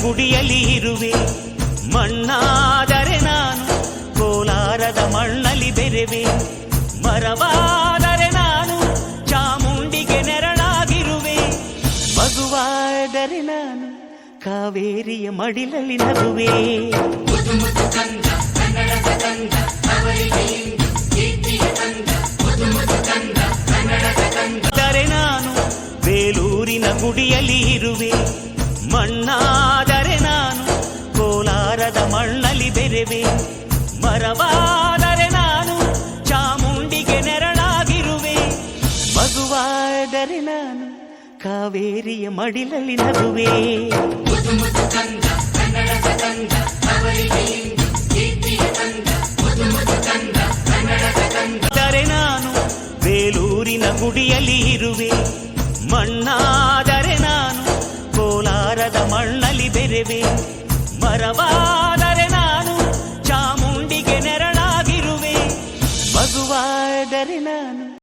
ಗುಡಿಯಲ್ಲಿ ಇರುವೆ. ಮಣ್ಣಾದರೆ ನಾನು ಕೋಲಾರದ ಮಣ್ಣಲ್ಲಿ ಬೆರೆವೆ. ಮರವಾದರೆ ನಾನು ಚಾಮುಂಡಿಗೆ ನೆರಳಾಗಿರುವೆ. ಮಗುವಾದರೆ ನಾನು ಕಾವೇರಿಯ ಮಡಿಲಲ್ಲಿ ನಗುವೆ. ಆದರೆ ನಾನು ಬೇಲೂರಿನ ಗುಡಿಯಲ್ಲಿ ಇರುವೆ. ಮಣ್ಣಾದರೆ ನಾನು ಕೋಲಾರದ ಮಣ್ಣಲ್ಲಿ ಬೆರೆವೆ. ಮರವಾದರೆ ನಾನು ಚಾಮುಂಡಿಗೆ ನೆರಳಾಗಿರುವೆ. ಮಗುವಾದರೆ ನಾನು ಕಾವೇರಿಯ ಮಡಿಲಲ್ಲಿ ನಗುವೆ. ಆದರೆ ನಾನು ಬೇಲೂರಿನ ಗುಡಿಯಲ್ಲಿ ಇರುವೆ. ಮಣ್ಣಾದರೆ ನಾನು ಕೋಲಾರದ ಮಣ್ಣಲ್ಲಿ ಬೆರೆವೆ. ಮರವಾದರೆ ನಾನು ಚಾಮುಂಡಿಗೆ ನೆರಳಾಗಿರುವೆ. ಮಗುವಾದರೆ ನಾನು